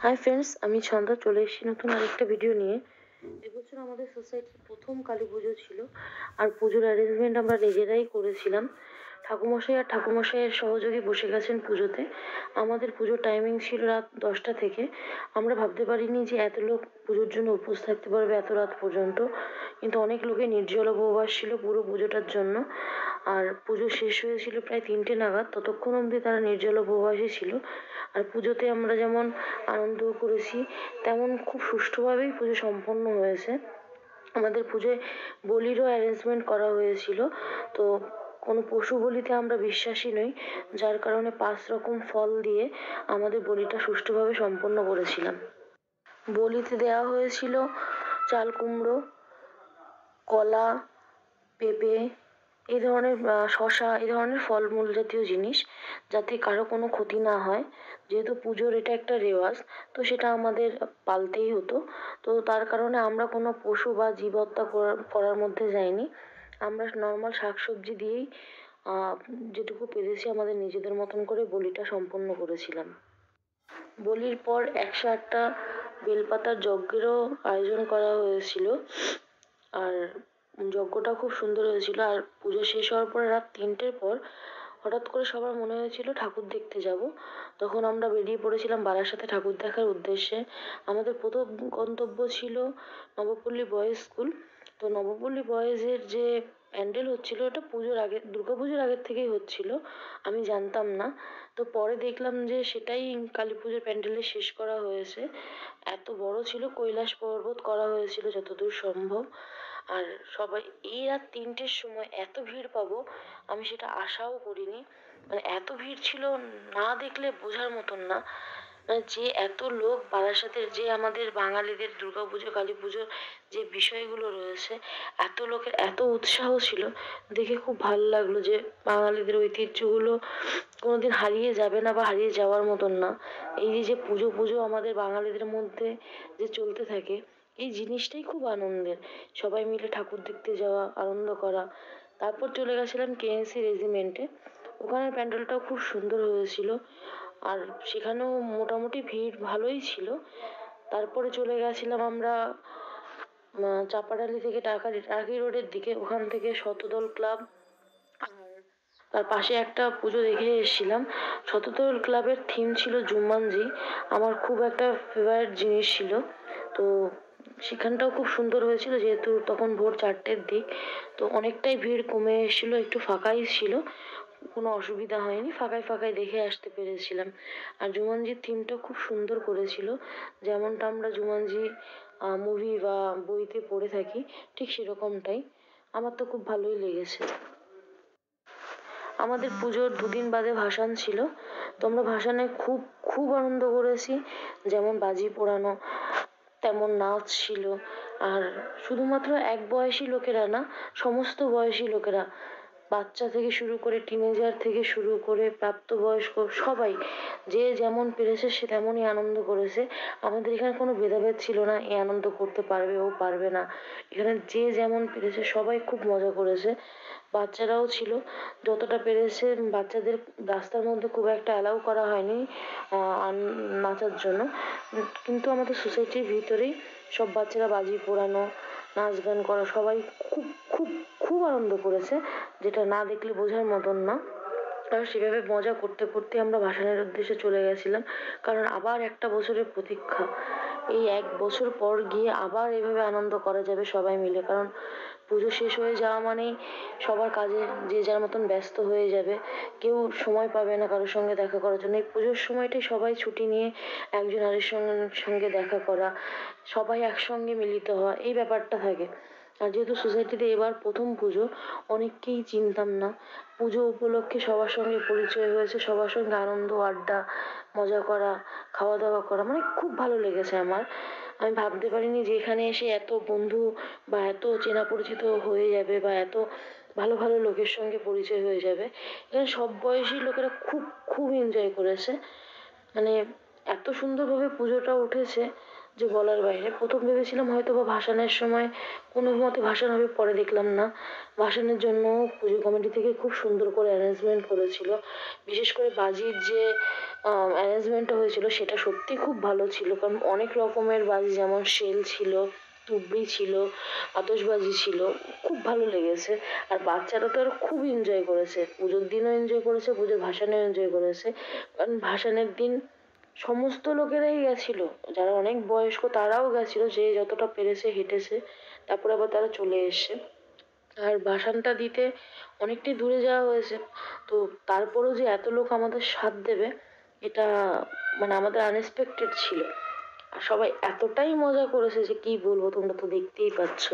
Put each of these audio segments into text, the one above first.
Hi friends, আমি ছন্দা চলে এসেছি নতুন আরেকটা ভিডিও নিয়ে। এবছর আমাদের সোসাইটির প্রথম কালী পুজো ছিল, আর পুজোর অ্যারেঞ্জমেন্ট আমরা নিজেরাই করেছিলাম। ঠাকুমশাই আর ঠাকুমশাইয়ের সহযোগী বসে গেছেন পুজোতে। আমাদের পুজোর টাইমিং ছিল রাত 10টা থেকে। আমরা ভাবতে পারিনি যে এত লোক পুজোর জন্য উপোস থাকতে পারবে এত রাত পর্যন্ত, কিন্তু অনেক লোকে নির্জল উপবাস ছিল পুরো পুজোটার জন্য। আর পুজো শেষ হয়েছিল প্রায় 3টে নাগাদ, ততক্ষণ অবধি তারা নির্জল উপবাসই ছিল। আর পুজোতে আমরা যেমন আনন্দ করেছি, তেমন খুব সুষ্ঠুভাবেই পুজো সম্পন্ন হয়েছে। আমাদের পুজোয় বলিরও অ্যারেঞ্জমেন্ট করা হয়েছিল। তো কোনো পশু বলিতে আমরা বিশ্বাসী নই, যার কারণে 5 রকম ফল দিয়ে আমাদের বলিটা সুষ্ঠুভাবে সম্পন্ন করেছিলাম। বলিতে দেওয়া হয়েছিল চাল কুমড়ো, কলা, পেঁপে, এই ধরনের শশা, এই ধরনের ফলমূল জাতীয় জিনিস, যাতে কারো কোনো ক্ষতি না হয়। যেহেতু পুজোর এটা একটা রেওয়াজ, তো সেটা আমাদের পালতেই হতো। তো তার কারণে আমরা কোনো পশু বা জীব হত্যা করার মধ্যে যাইনি। আমরা নর্মাল শাকসবজি দিয়েই যেটুকু পেরেছি আমাদের নিজেদের মতন করে বলিটা সম্পন্ন করেছিলাম। বলির পর 108টা বেলপাতার যজ্ঞেরও আয়োজন করা হয়েছিল, আর যজ্ঞটা খুব সুন্দর হয়েছিল। আর পুজো শেষ হওয়ার পরে রাত 3টের পর হঠাৎ করে সবার মনে হয়েছিল ঠাকুর দেখতে যাব। তখন আমরা বেরিয়ে পড়েছিলাম বারাসাতে ঠাকুর দেখার উদ্দেশ্যে। আমাদের প্রথম গন্তব্য ছিল নবপল্লী বয়েজ স্কুল। তো নবপল্লী বয়েজের যে প্যান্ডেল হচ্ছিল, ওটা পুজোর আগে, দুর্গাপুজোর আগের থেকেই হচ্ছিল, আমি জানতাম না। তো পরে দেখলাম যে সেটাই কালী পুজোর প্যান্ডেলে শেষ করা হয়েছে। এত বড় ছিল, কৈলাস পর্বত করা হয়েছিল যতদূর সম্ভব। আর সবাই এই রাত 3টের সময় এত ভিড় পাবো আমি সেটা আশাও করিনি। মানে এত ভিড় ছিল, না দেখলে বোঝার মতন না। মানে যে এত লোক, বারাসাতের যে আমাদের বাঙালিদের দুর্গাপুজো কালী পুজোর যে বিষয়গুলো রয়েছে, এত লোকের এত উৎসাহ ছিল, দেখে খুব ভালো লাগলো যে বাঙালিদের ঐতিহ্যগুলো কোনোদিন হারিয়ে যাবে না বা হারিয়ে যাওয়ার মতন না। এই যে পুজো পুজো আমাদের বাঙালিদের মধ্যে যে চলতে থাকে, এই জিনিসটাই খুব আনন্দের। সবাই মিলে ঠাকুর দেখতে যাওয়া, আনন্দ করা। তারপর চলে গেছিলাম কেএনসি রেজিমেন্টে। ওখানের প্যান্ডেলটাও খুব সুন্দর হয়েছিল, আর সেখানেও মোটামুটি ভিড় ভালোই ছিল। তারপরে চলে গেছিলাম আমরা চাপাডালি থেকে টাকি রোডের দিকে, ওখান থেকে শতদল ক্লাব আর তার পাশে একটা পুজো দেখে এসেছিলাম। শতদল ক্লাবের থিম ছিল জুম্মানজি, আমার খুব একটা ফেভারিট জিনিস ছিল। তো সেখানটাও খুব সুন্দর হয়েছিল, যেহেতু তখন ভোর 4টের দিক, তো অনেকটাই ভিড় কমে এসেছিল, একটু ফাঁকাই ছিল, কোনো অসুবিধা হয়নি, ফাঁকায় ফাঁকায় দেখে আসতে পেরেছিলাম। আর জুমানজির থিমটা খুব সুন্দর করেছিল, যেমনটা আমরা জুমানজি মুভি বা বইতে পড়ে থাকি, ঠিক সেরকমটাই। আমার তো খুব ভালোই লেগেছে। আমাদের পুজোর 2 দিন বাদে ভাসান ছিল। তো আমরা ভাসানে খুব খুব আনন্দ করেছি। যেমন বাজি পোড়ানো, তেমন নাচ ছিল। আর শুধুমাত্র এক বয়সী লোকেরা না, সমস্ত বয়সী লোকেরা, বাচ্চা থেকে শুরু করে টিনেজার থেকে শুরু করে প্রাপ্তবয়স্ক সবাই যে যেমন পেরেছে সে তেমনই আনন্দ করেছে। আমাদের এখানে কোনো ভেদাভেদ ছিল না, এ আনন্দ করতে পারবে ও পারবে না। এখানে যে যেমন পেরেছে সবাই খুব মজা করেছে। বাচ্চারাও ছিল, যতটা পেরেছে। বাচ্চাদের রাস্তার মধ্যে খুব একটা অ্যালাউ করা হয়নি নাচার জন্য, কিন্তু আমাদের সোসাইটির ভিতরেই সব বাচ্চারা বাজি পোড়ানো, নাচ গান করা, সবাই খুব খুব খুব আনন্দ করেছে, যেটা না দেখলে বোঝার মতন না। আর সেভাবে মজা করতে করতে আমরা ভাসানের উদ্দেশ্যে চলে গেছিলাম, কারণ আবার একটা বছরের প্রতীক্ষা। এই 1 বছর পর গিয়ে আবার এভাবে আনন্দ করা যাবে সবাই মিলে, কারণ পুজো শেষ হয়ে যাওয়া মানেই সবার কাজে যে যার মতন ব্যস্ত হয়ে যাবে, কেউ সময় পাবে না কারোর সঙ্গে দেখা করার জন্য। এই পুজোর সময়টাই সবাই ছুটি নিয়ে একজন আরেকজনের সঙ্গে দেখা করা, সবাই একসঙ্গে মিলিত হওয়া, এই ব্যাপারটা থাকে। আর যেহেতু সোসাইটিতে এবার প্রথম পুজো, অনেককেই চিনতাম না। পুজো উপলক্ষে সবার সঙ্গে পরিচয় হয়েছে, সবার সঙ্গে আনন্দ, আড্ডা, মজা করা, খাওয়া দাওয়া করা, মানে খুব ভালো লেগেছে আমার। আমি ভাবতে পারিনি যে এখানে এসে এত বন্ধু বা এত চেনা পরিচিত হয়ে যাবে, বা এত ভালো ভালো লোকের সঙ্গে পরিচয় হয়ে যাবে। এখানে সব বয়সী লোকেরা খুব খুব এনজয় করেছে। মানে এত সুন্দরভাবে পুজোটা উঠেছে যে বলার বাইরে। প্রথম ভেবেছিলাম হয়তো বা ভাসানের সময় কোনো মতে ভাসান হবে, পরে দেখলাম না। ভাসানের জন্য পুজো কমিটি থেকে খুব সুন্দর করে অ্যারেঞ্জমেন্ট করেছিল। বিশেষ করে বাজির যে অ্যারেঞ্জমেন্টটা হয়েছিল সেটা সত্যিই খুব ভালো ছিল, কারণ অনেক রকমের বাজি, যেমন শেল ছিল, তুবড়ি ছিল, আতশবাজি ছিল, খুব ভালো লেগেছে। আর বাচ্চারা তো আর খুব এনজয় করেছে, পুজোর দিনও এনজয় করেছে, পুজোর ভাসানেও এনজয় করেছে। কারণ ভাসানের দিন সমস্ত লোকেরাই গেছিল, যারা অনেক বয়স্ক তারাও গেছিল, যে যতটা পেরেছে হেঁটেছে, তারপরে আবার তারা চলে এসছে। আর ভাসানটা দিতে অনেকটাই দূরে যাওয়া হয়েছে, তো তারপরেও যে এত লোক আমাদের সাথ দেবে, এটা মানে আমাদের আনএক্সপেক্টেড ছিল। আর সবাই এতটাই মজা করেছে যে কি বলবো, তোমরা তো দেখতেই পাচ্ছ।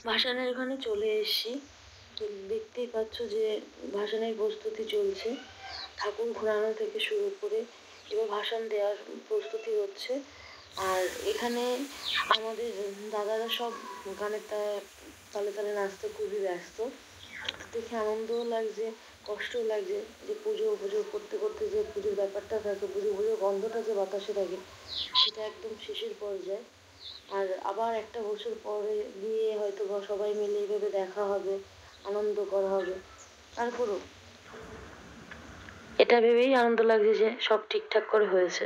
ভাসানের ওখানে চলে এসেছি, তো দেখতেই পাচ্ছ যে ভাসানের প্রস্তুতি চলছে। ঠাকুর ঘোরানো থেকে শুরু করে এবার ভাসান দেওয়ার প্রস্তুতি হচ্ছে। আর এখানে আমাদের দাদারা সব গানের তালে তালে নাচতে খুবই ব্যস্ত। দেখে আনন্দও লাগছে, কষ্টও লাগছে যে পুজো পুজো করতে করতে যে পুজোর ব্যাপারটা থাকে, পুজোর গন্ধটা যে বাতাসে থাকে, সেটা একদম শেষের পর্যায়ে। আর আবার একটা বছর পরে গিয়ে হয়তো বা সবাই মিলে এইভাবে দেখা হবে, আনন্দ করা হবে। তারপরও এটা ভেবেই আনন্দ লাগছে যে সব ঠিকঠাক করে হয়েছে।